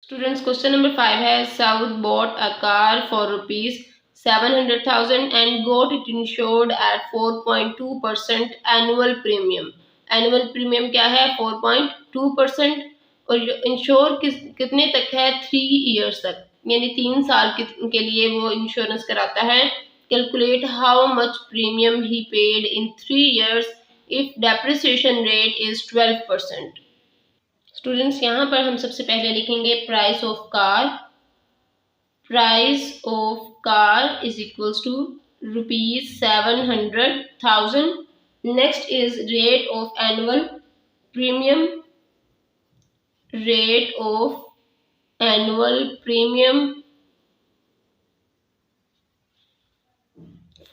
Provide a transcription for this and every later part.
Students, question number 5 has South bought a car for rupees 700,000 and got it insured at 4.2% annual premium. Annual premium क्या है? 4.2%। और ensure कितने तक है? 3 years तक, यानी 3 साल के लिए वो इंश्योरेंस कराता है। Calculate how much premium he paid in 3 years if depreciation rate is 12%। Students, यहाँ पर हम सबसे पहले लिखेंगे price of car. Price of car is equals to ₹700,000। Next is rate of annual premium. Rate of annual premium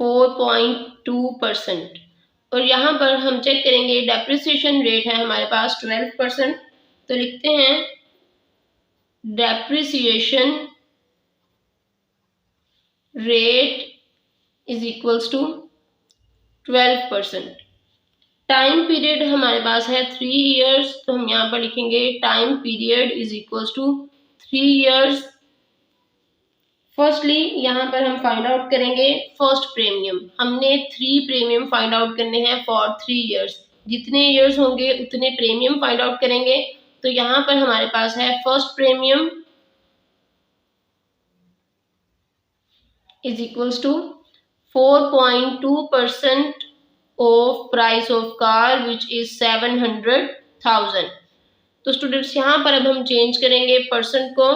4.2%। और यहाँ पर हम चेक करेंगे डेप्रिसिएशन रेट है हमारे पास 12%। तो लिखते हैं depreciation rate is equals to 12%। Time period हमारे पास है 3 years, तो हम यहाँ पर लिखेंगे time period is equals to 3 years। Firstly यहाँ पर हम फाइंड आउट करेंगे फर्स्ट प्रीमियम। हमने 3 प्रीमियम फाइंड आउट करने हैं फॉर 3 years। जितने ईयर्स होंगे उतने प्रीमियम फाइंड आउट करेंगे। तो यहाँ पर हमारे पास है first premium is equals to 4.2% of price of car which is 700,000। तो स्टूडेंट्स, यहाँ पर अब हम चेंज करेंगे परसेंट को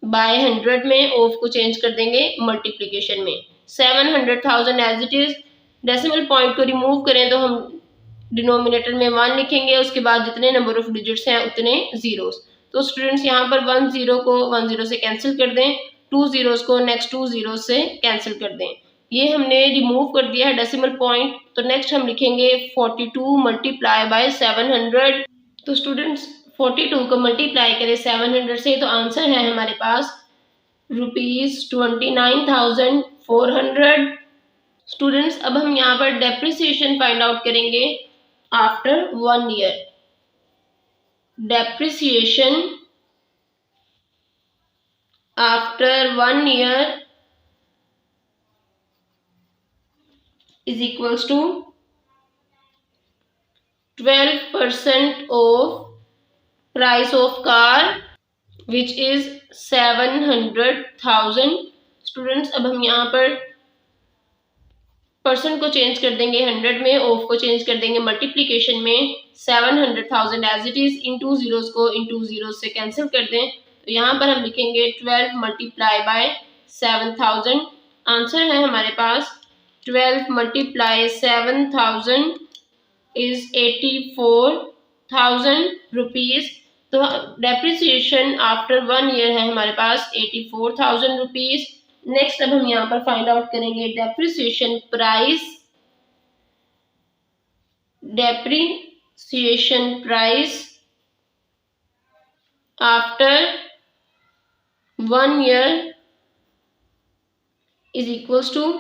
बाय 100 में, ऑफ को चेंज कर देंगे मल्टीप्लिकेशन में। 700,000 as it is. Decimal point को रिमूव करें तो हम डिनोमिनेटर में 1 लिखेंगे, उसके बाद जितने नंबर ऑफ डिजिट्स हैं उतने जीरोस। तो स्टूडेंट्स, यहाँ पर 1 0 को 1 0 से कैंसिल कर दें, 2 zeros को नेक्स्ट 2 zeros से कैंसिल कर दें। ये हमने रिमूव कर दिया है डेसिमल पॉइंट। तो नेक्स्ट हम लिखेंगे 42 मल्टीप्लाई बाय 700। तो स्टूडेंट्स, 42 को मल्टीप्लाई करें 700 से, तो आंसर है हमारे पास ₹29,400। स्टूडेंट्स, अब हम यहाँ पर डेप्रिसिएशन फाइंड आउट करेंगे after 1 year। Depreciation after 1 year is equals to 12% of price of car which is 700,000। Students, अब हम यहाँ पर परसेंट को चेंज कर देंगे 100 में, ऑफ को चेंज कर देंगे मल्टीप्लिकेशन में। 700,000 एज इट इज, इन 2 zeros को इन 2 zeros से कैंसिल कर दें। तो यहाँ पर हम लिखेंगे 12 मल्टीप्लाई बाय 7,000। आंसर है हमारे पास 12 मल्टीप्लाई 7,000 इज 84,000 रुपीज। तो डेप्रिसिएशन आफ्टर 1 year है हमारे पास 84,000 रुपीज। नेक्स्ट अब हम यहाँ पर फाइंड आउट करेंगे depreciation price. Depreciation price after 1 year is equals to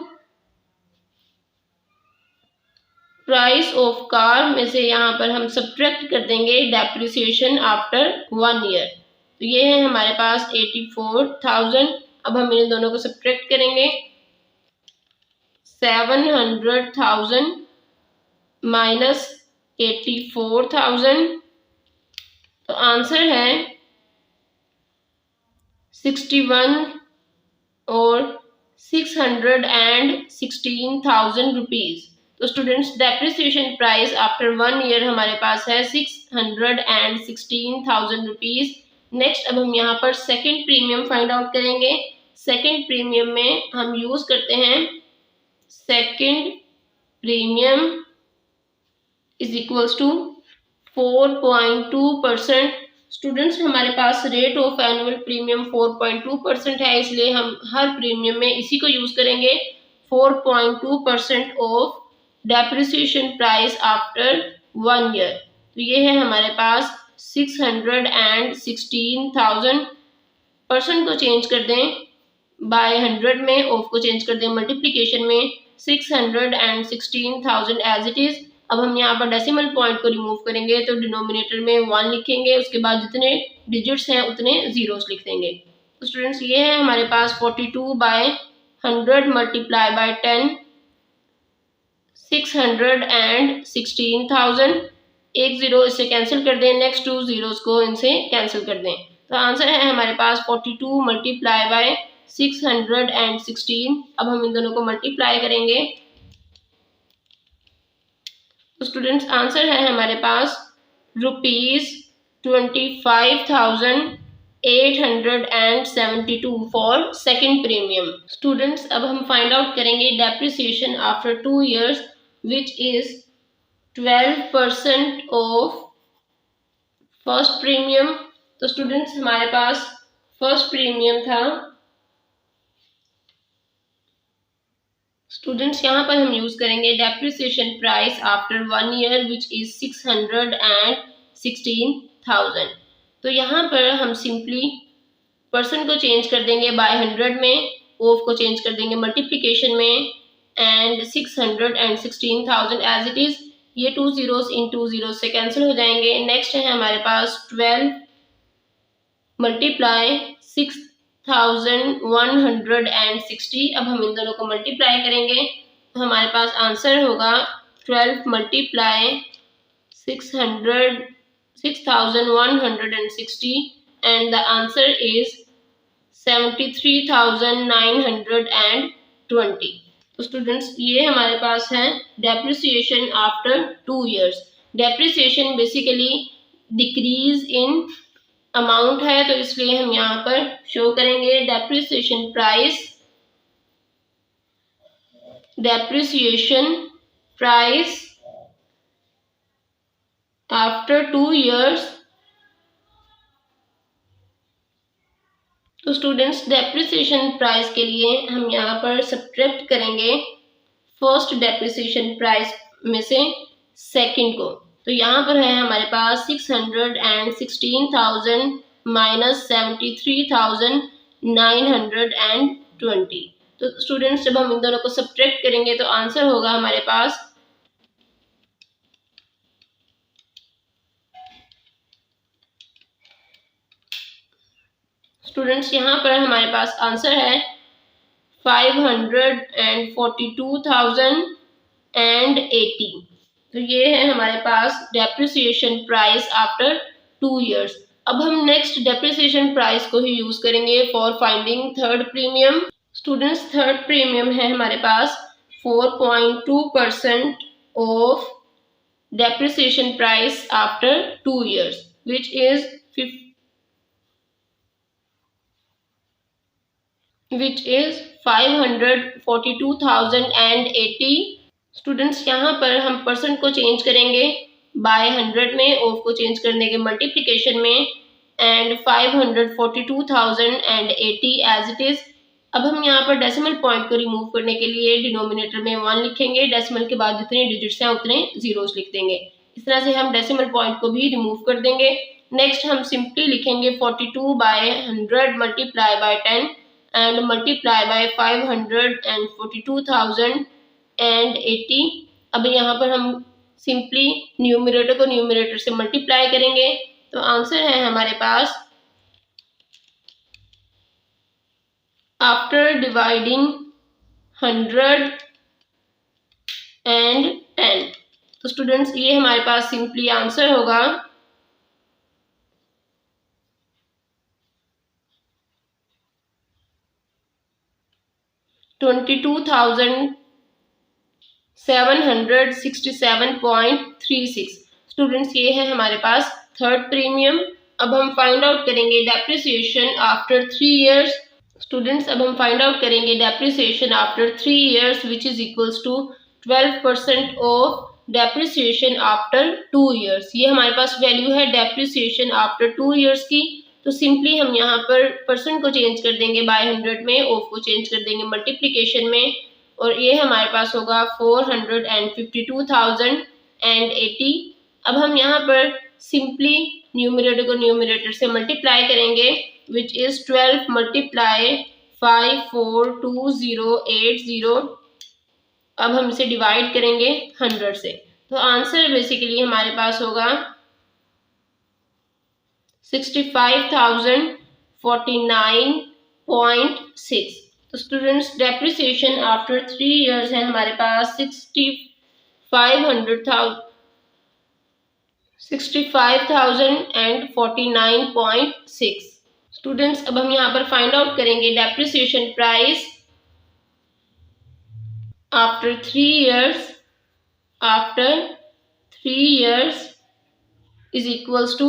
price of car में से यहाँ पर हम सब्ट्रैक्ट कर देंगे डेप्रिसिएशन आफ्टर 1 year। तो ये है हमारे पास 84,000। अब हम इन दोनों को सब्ट्रैक्ट करेंगे। 700,000 माइनस 84,000, तो आंसर है 61 और 616,000 रुपीज। तो students, depreciation price after 1 year हमारे पास है 616,000 रुपीज। नेक्स्ट अब हम यहाँ पर सेकंड प्रीमियम फाइंड आउट करेंगे। सेकंड प्रीमियम में हम यूज करते हैं second premium is equals to 4.2%। Students, हमारे पास रेट ऑफ एनुअल प्रीमियम 4.2% है, इसलिए हम हर प्रीमियम में इसी को यूज करेंगे। 4.2% of depreciation price after 1 year। तो ये है हमारे पास 616,000। परसेंट को चेंज कर दें बाय 100 में, ऑफ को चेंज कर दें मल्टीप्लिकेशन में। 616,000 एज इट इज। अब हम यहाँ पर डेसिमल पॉइंट को रिमूव करेंगे, तो डिनोमिनेटर में 1 लिखेंगे, उसके बाद जितने डिजिट्स हैं उतने जीरोस लिख देंगे। तो स्टूडेंट्स ये है हमारे पास 42/100 मल्टीप्लाई बाय 10 616,000। एक जीरो इससे कैंसिल कर दें, नेक्स्ट टू जीरोस को इनसे कैंसिल कर दें। तो आंसर है हमारे पास 42 मल्टीप्लाई बाय 616। अब हम इन दोनों को मल्टीप्लाई करेंगे तो स्टूडेंट्स आंसर है हमारे पास ₹25,872 फॉर सेकेंड प्रीमियम। स्टूडेंट्स अब हम फाइंड आउट करेंगे depreciation after 2 years which is 12% of first premium. तो स्टूडेंट्स हमारे पास फर्स्ट प्रीमियम था, स्टूडेंट्स यहाँ पर हम यूज करेंगे depreciation price after 1 year which is 616,000। तो यहाँ पर हम सिंपली परसेंट को चेंज कर देंगे बाय 100 में, ऑफ को चेंज कर देंगे मल्टीप्लिकेशन में एंड 616,000 एज इट इज। ये 2 zeros इन 2 zeros से कैंसिल हो जाएंगे। नेक्स्ट है हमारे पास 12 मल्टीप्लाई 6,160। अब हम इन दोनों को मल्टीप्लाई करेंगे तो हमारे पास आंसर होगा 12 multiply 6,160 and the answer is 73,920। तो स्टूडेंट्स ये हमारे पास है depreciation after 2 years। Depreciation basically decrease in amount है, तो इसलिए हम यहाँ पर शो करेंगे डेप्रिसिएशन प्राइस आफ्टर 2 years। तो स्टूडेंट्स डेप्रिसिएशन प्राइस के लिए हम यहाँ पर सब्ट्रैक्ट करेंगे फर्स्ट डेप्रिसिएशन प्राइस में से सेकंड को। तो यहाँ पर है हमारे पास 616,000 माइनस 73,920। तो स्टूडेंट्स जब हम इन दोनों को सब्ट्रैक्ट करेंगे तो आंसर होगा हमारे पास स्टूडेंट्स यहाँ पर हमारे पास आंसर है 542,080। तो ये है हमारे पास डेप्रिसिएशन प्राइस आफ्टर 2 years। अब हम नेक्स्ट डेप्रिसिएशन प्राइस को ही यूज करेंगे for finding third premium. Students third premium है हमारे पास 4.2% of depreciation price after 2 years which is 542,080। Students यहाँ पर हम परसेंट को चेंज करेंगे बाय 100 में, ऑफ को चेंज करने के मल्टीप्लिकेशन में एंड 542,080 एज इट इज। अब हम यहाँ पर डेसिमल पॉइंट को रिमूव करने के लिए डिनोमिनेटर में 1 लिखेंगे, डेसिमल के बाद जितने डिजिट्स हैं उतने जीरोस लिख देंगे। इस तरह से हम डेसिमल पॉइंट को भी रिमूव कर देंगे। नेक्स्ट हम सिंपली लिखेंगे 42/100 multiply by 10 and multiply by 542,080। अब यहाँ पर हम सिंपली न्यूमरेटर को न्यूमरेटर से मल्टीप्लाई करेंगे तो आंसर है हमारे पास आफ्टर डिवाइडिंग 100 and 10। तो स्टूडेंट्स ये हमारे पास सिंपली आंसर होगा 22,767.36। स्टूडेंट्स ये है हमारे पास थर्ड प्रीमियम। अब हम फाइंड आउट करेंगे डेप्रिसिएशन आफ्टर 3 years। स्टूडेंट्स अब हम फाइंड आउट करेंगे depreciation after 3 years which is equals to 12% of depreciation after 2 years। ये हमारे पास वैल्यू है डेप्रिसिएशन आफ्टर 2 years की। तो सिंपली हम यहाँ पर परसेंट को चेंज कर देंगे बाय 100 में, ऑफ को चेंज कर देंगे मल्टीप्लिकेशन में और ये हमारे पास होगा 452,080। अब हम यहाँ पर सिंपली न्यूमरेटर को न्यूमरेटर से मल्टीप्लाई करेंगे विच इज 12 मल्टीप्लाई 542,080। अब हम इसे डिवाइड करेंगे 100 से तो आंसर बेसिकली हमारे पास होगा 65,049.6। तो स्टूडेंट्स डेप्रिसिएशन आफ्टर 3 इयर्स है हमारे पास 65,049.6। स्टूडेंट्स अब हम यहाँ पर फाइंड आउट करेंगे depreciation price after 3 years is equals to।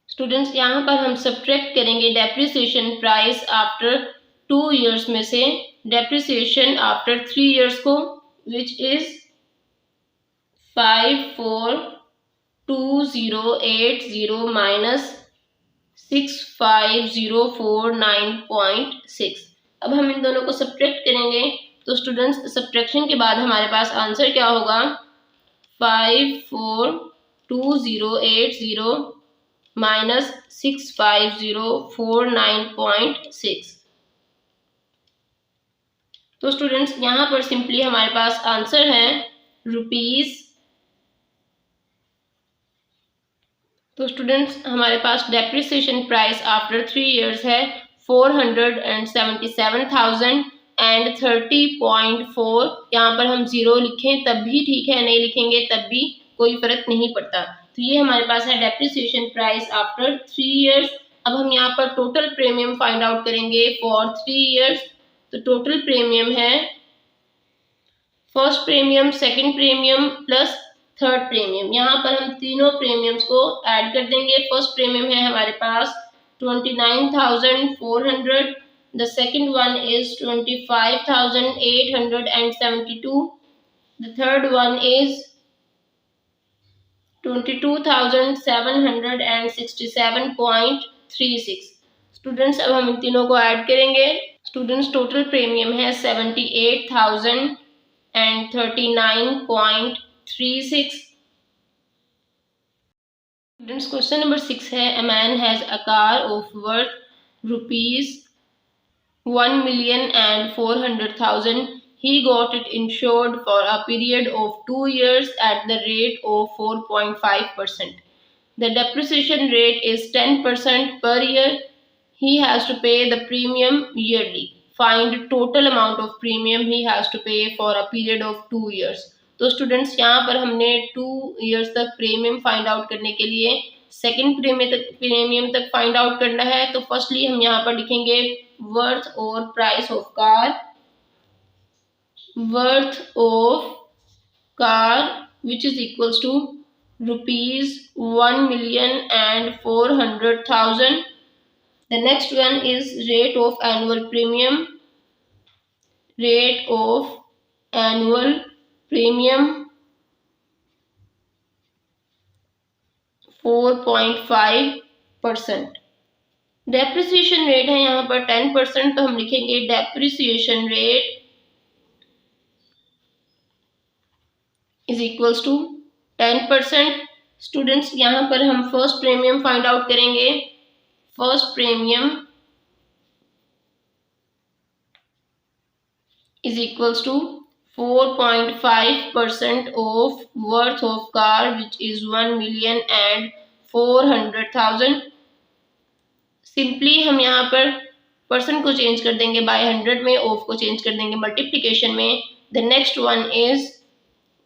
Students यहाँ पर हम सब्ट्रैक्ट करेंगे डेप्रिसिएशन प्राइस आफ्टर 2 years में से डेप्रिसिएशन आफ्टर 3 years को, विच इज 542,080 माइनस 65,049.6। अब हम इन दोनों को सब्ट्रैक्ट करेंगे तो स्टूडेंट्स सब्ट्रैक्शन के बाद हमारे पास आंसर क्या होगा, 542,080 माइनस 65,049.6। तो स्टूडेंट्स यहाँ पर सिंपली हमारे पास आंसर है रुपीज। तो स्टूडेंट्स हमारे पास डेप्रिसिएशन प्राइस आफ्टर 3 years है 477,030.4। यहाँ पर हम 0 लिखें तब भी ठीक है, नहीं लिखेंगे तब भी कोई फर्क नहीं पड़ता। तो ये हमारे पास है डेप्रिसिएशन प्राइस आफ्टर 3 years। अब हम यहाँ पर टोटल प्रीमियम फाइंड आउट करेंगे फॉर 3 years। तो टोटल प्रीमियम है first premium, second premium plus third premium. यहाँ पर हम तीनों प्रीमियम्स को ऐड कर देंगे। फर्स्ट प्रीमियम है हमारे पास 29,400, the second one is 25,872, the third one is 22,767.36। Students अब हम इन तीनों को ऐड करेंगे। स्टूडेंट्स टोटल प्रीमियम है 78,039.36। स्टूडेंट्स क्वेश्चन नंबर 6 है, a man has a car of worth ₹1,400,000। He got it insured for a period of 2 years at the rate of 4.5%. The depreciation rate is 10% per year. He has to pay the premium yearly. Find total amount of premium he has to pay for a period of 2 years. तो students यहाँ पर हमने 2 years तक premium find out करने के लिए second premium तक find out करना है। तो फर्स्टली हम यहाँ पर लिखेंगे वर्थ और price of car. Worth of car which is equals to ₹1,400,000। The next one is rate of annual premium. Rate of annual premium 4.5%। Depreciation rate है यहाँ पर 10%, तो हम लिखेंगे depreciation rate is equals to 10%। Students यहाँ पर हम फर्स्ट प्रीमियम फाइंड आउट करेंगे। First premium is equals to 4.5% of worth of car which is 1,400,000। Simply हम यहाँ पर परसेंट को चेंज कर देंगे बाय 100 में, ऑफ को चेंज कर देंगे मल्टीप्लिकेशन में। The next one is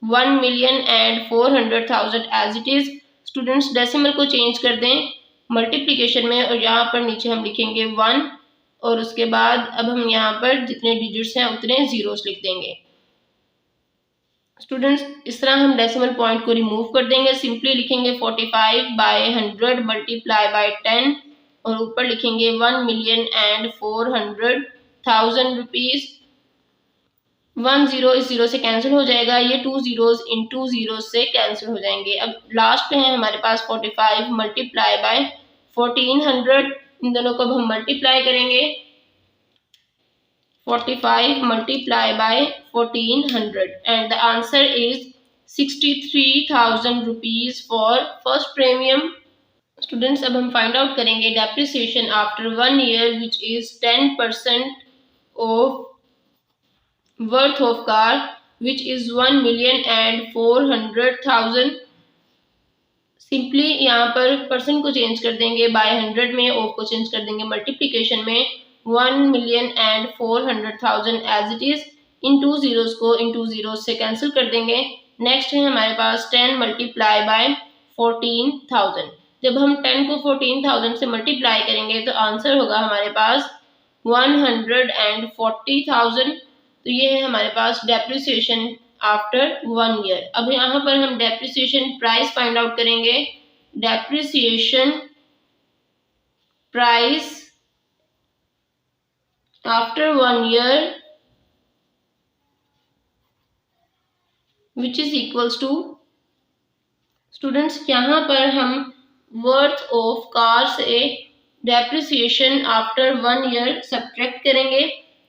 1,400,000 as it is. Students decimal को चेंज कर दें मल्टीप्लिकेशन में और यहाँ पर नीचे हम लिखेंगे 1 और उसके बाद अब हम यहाँ पर जितने डिजिट्स हैं उतने जीरोस लिख देंगे। स्टूडेंट्स इस तरह हम डेसिमल पॉइंट को रिमूव कर देंगे। सिंपली लिखेंगे 45/100 मल्टीप्लाई बाय 10 और ऊपर लिखेंगे 1,400,000 रुपीज। 1 0 इस 0 से कैंसिल हो जाएगा, ये 2 zeros इन 2 zeros से कैंसिल हो जाएंगे। अब लास्ट में है हमारे पास 45 मल्टीप्लाई बाय 1,400। इन दोनों को अब हम मल्टीप्लाई करेंगे। 45 multiply by 1,400 and the answer is 63,000 rupees for first premium. Students अब हम फाइंड आउट करेंगे depreciation after 1 year which is 10% of worth of car which is 1,400,000। Simply यहाँ पर परसेंट को चेंज कर देंगे बाय 100 में, ऑफ को चेंज कर देंगे मल्टीप्लिकेशन में, 1,400,000 एज इट इज, इन टू जीरोस को इन टू जीरोस से कैंसिल कर देंगे। नेक्स्ट है हमारे पास 10 मल्टीप्लाई बाय 14,000। जब हम 10 को 14,000 से मल्टीप्लाई करेंगे तो आंसर होगा हमारे पास 140,000। तो ये है हमारे पास डेप्रिसिएशन आफ्टर 1 ईयर। अब यहाँ पर हम डेप्रिसिएशन प्राइस फाइंड आउट करेंगे। Depreciation price after 1 year which is equals to, students यहाँ पर हम वर्थ ऑफ कार से डेप्रिसिएशन आफ्टर 1 ईयर सब्ट्रैक्ट करेंगे।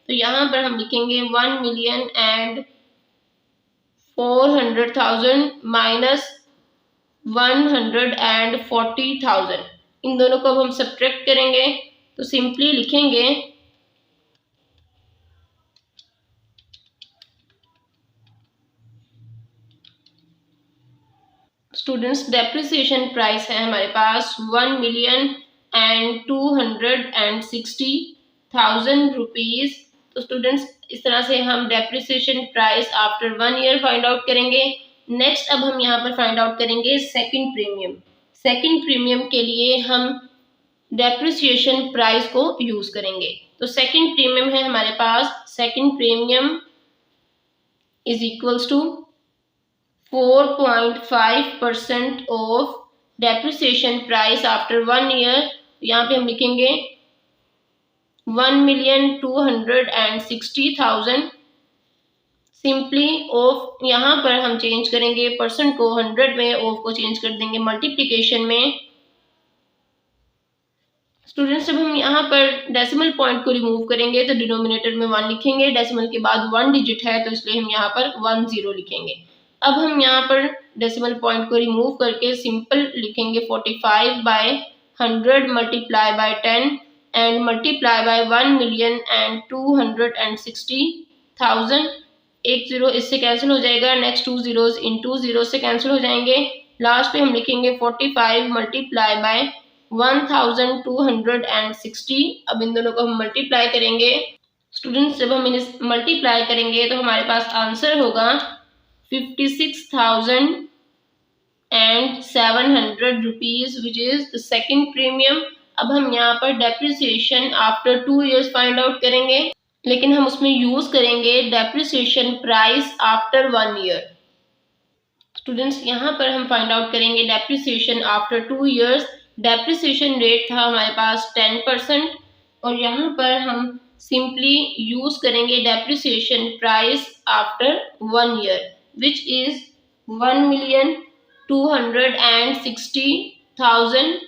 तो यहाँ पर हम लिखेंगे 1,400,000 माइनस 140,000। इन दोनों को अब हम सब्ट्रैक्ट करेंगे तो सिंपली लिखेंगे स्टूडेंट्स डेप्रिसिएशन प्राइस है हमारे पास 1,260,000 रुपीज। तो स्टूडेंट्स इस तरह से हम depreciation price after 1 year find out करेंगे। नेक्स्ट अब हम यहाँ पर फाइंड आउट करेंगे सेकंड प्रीमियम। सेकंड प्रीमियम के लिए हम डेप्रिसिएशन प्राइस को यूज करेंगे। तो सेकंड प्रीमियम है हमारे पास, second premium is equals to 4.5% of depreciation price after 1 year. यहाँ पे हम लिखेंगे 1,260,000। सिंपली ऑफ यहाँ पर हम चेंज करेंगे परसेंट को 100 में, ऑफ को चेंज कर देंगे मल्टीप्लिकेशन में। स्टूडेंट्स जब हम यहाँ पर डेसिमल पॉइंट को रिमूव करेंगे तो डिनोमिनेटर में 1 लिखेंगे, डेसिमल के बाद 1 डिजिट है तो इसलिए हम यहाँ पर 10 लिखेंगे। अब हम यहाँ पर डेसिमल पॉइंट को रिमूव करके सिंपल लिखेंगे 45/100 multiply by 10 and multiply by 1,260,000। एक जीरो इससे कैंसिल हो जाएगा, नेक्स्ट 2 जीरोस इन 2 जीरो से कैंसिल हो जाएंगे। लास्ट पे हम लिखेंगे 45 मल्टीप्लाई बाय 1,260। अब इन दोनों को हम मल्टीप्लाई करेंगे। स्टूडेंट्स जब हम इन्हें मल्टीप्लाई करेंगे तो हमारे पास आंसर होगा 56,700 rupees which is the second premium. अब हम यहाँ पर depreciation after 2 years find out करेंगे, लेकिन हम उसमें यूज करेंगे depreciation price after 1 year. Students यहाँ पर हम फाइंड आउट करेंगे depreciation after 2 years. Depreciation rate था हमारे पास 10% और यहाँ पर हम सिंपली यूज करेंगे depreciation price after 1 year which is 1,260,000।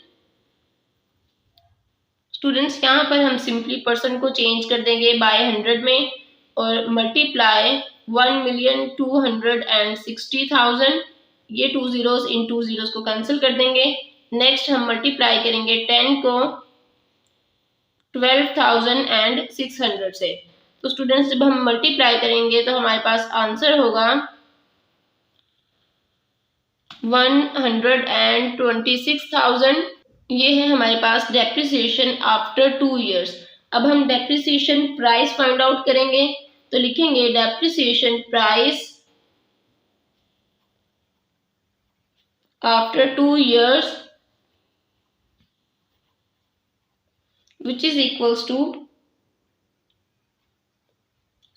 Students यहाँ पर हम सिंपली परसेंट को चेंज कर देंगे बाय 100 में और मल्टीप्लाई 1,260,000। ये 2 जीरोस इन 2 जीरोस को कैंसिल कर देंगे। नेक्स्ट हम मल्टीप्लाई करेंगे 10 को 12,600 से। तो स्टूडेंट्स जब हम मल्टीप्लाई करेंगे तो हमारे पास आंसर होगा 126,000। ये है हमारे पास डेप्रिसिएशन आफ्टर 2 ईयर्स। अब हम डेप्रिसिएशन प्राइस फाइंड आउट करेंगे तो लिखेंगे depreciation price after 2 years which is equals to,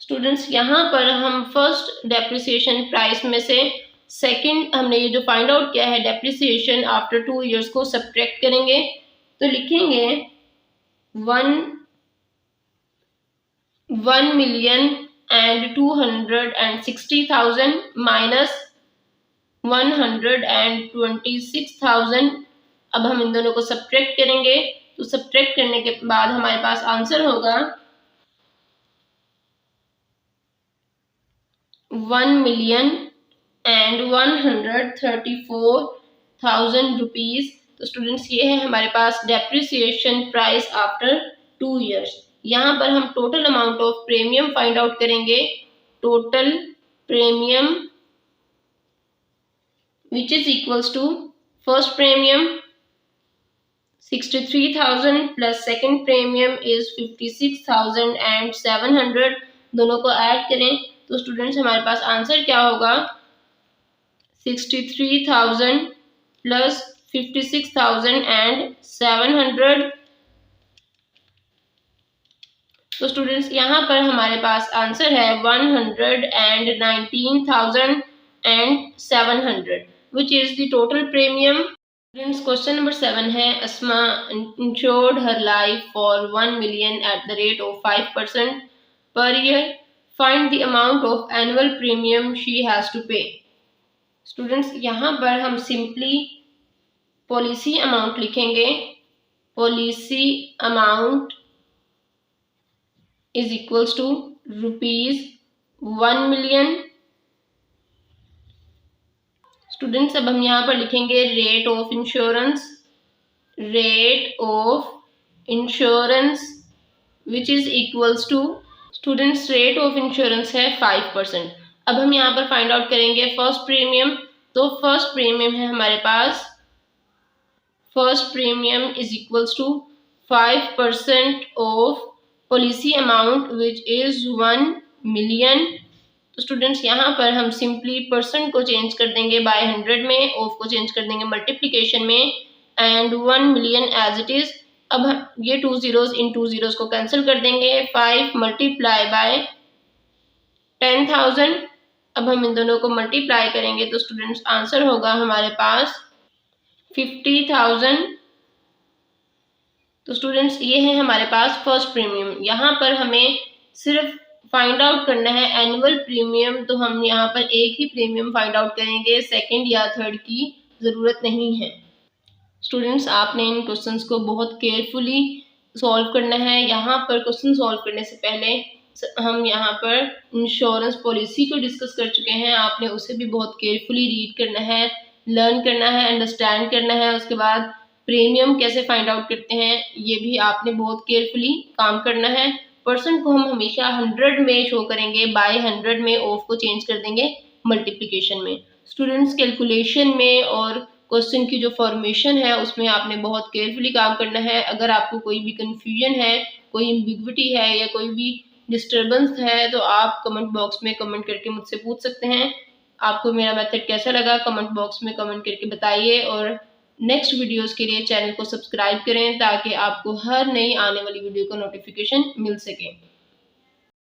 students यहाँ पर हम फर्स्ट डेप्रिसिएशन प्राइस में से सेकंड हमने ये जो फाइंड आउट किया है डेप्रिसिएशन आफ्टर 2 ईयर्स को सब्ट्रैक्ट करेंगे। तो लिखेंगे 1,260,000 माइनस 126,000। अब हम इन दोनों को सब्ट्रैक्ट करेंगे तो सब्ट्रैक्ट करने के बाद हमारे पास आंसर होगा 1,134,000 रुपीज। तो स्टूडेंट्स ये है हमारे पास डेप्रिसिएशन प्राइस आफ्टर 2 ईयर्स। यहाँ पर हम total amount of premium find out करेंगे। Total premium which is equals to first premium 63,000 plus second premium is 56,700। दोनों को ऐड करें तो स्टूडेंट्स हमारे पास आंसर क्या होगा, 63,000 प्लस 56,700। तो स्टूडेंट्स यहाँ पर हमारे पास आंसर है 119,700 which is the total premium. Students question number 7 है, Asma insured her life for 1 million at the rate of 5% per year, find the amount of annual premium she has to pay. Students यहाँ पर हम simply policy amount लिखेंगे, policy amount is equals to ₹1 million। Students अब हम यहाँ पर लिखेंगे rate of insurance, rate of insurance which is equals to, students rate of insurance है 5%। अब हम यहाँ पर फाइंड आउट करेंगे फर्स्ट प्रीमियम। तो फर्स्ट प्रीमियम है हमारे पास, first premium is equals to 5% of policy amount which is 1 million। तो स्टूडेंट्स यहाँ पर हम सिंपली परसेंट को चेंज कर देंगे बाय 100 में, ऑफ को चेंज कर देंगे मल्टीप्लिकेशन में, and 1 million as it is. अब ये 2 zeros इन 2 zeros को कैंसिल कर देंगे, 5 मल्टीप्लाई बाय 10,000। अब हम इन दोनों को मल्टीप्लाई करेंगे तो स्टूडेंट्स आंसर होगा हमारे पास 50,000। तो स्टूडेंट्स ये है हमारे पास फर्स्ट प्रीमियम। यहाँ पर हमें सिर्फ फाइंड आउट करना है एनुअल प्रीमियम, तो हम यहाँ पर एक ही प्रीमियम फाइंड आउट करेंगे, सेकंड या थर्ड की ज़रूरत नहीं है। स्टूडेंट्स आपने इन क्वेश्चंस को बहुत केयरफुली सॉल्व करना है। यहाँ पर क्वेश्चन सॉल्व करने से पहले हम यहाँ पर इंश्योरेंस पॉलिसी को डिस्कस कर चुके हैं, आपने उसे भी बहुत केयरफुली रीड करना है, लर्न करना है, अंडरस्टैंड करना है। उसके बाद प्रीमियम कैसे फाइंड आउट करते हैं ये भी आपने बहुत केयरफुली काम करना है। परसेंट को हम हमेशा 100 में शो करेंगे, बाय 100 में, ऑफ को चेंज कर देंगे मल्टीप्लिकेशन में। स्टूडेंट्स कैलकुलेशन में और क्वेश्चन की जो फॉर्मेशन है उसमें आपने बहुत केयरफुली काम करना है। अगर आपको कोई भी कन्फ्यूजन है, कोई एम्बिग्विटी है या कोई भी डिस्टर्बेंस है तो आप कमेंट बॉक्स में कमेंट करके मुझसे पूछ सकते हैं। आपको मेरा मेथड कैसा लगा कमेंट बॉक्स में कमेंट करके बताइए, और नेक्स्ट वीडियोस के लिए चैनल को सब्सक्राइब करें ताकि आपको हर नई आने वाली वीडियो का नोटिफिकेशन मिल सके।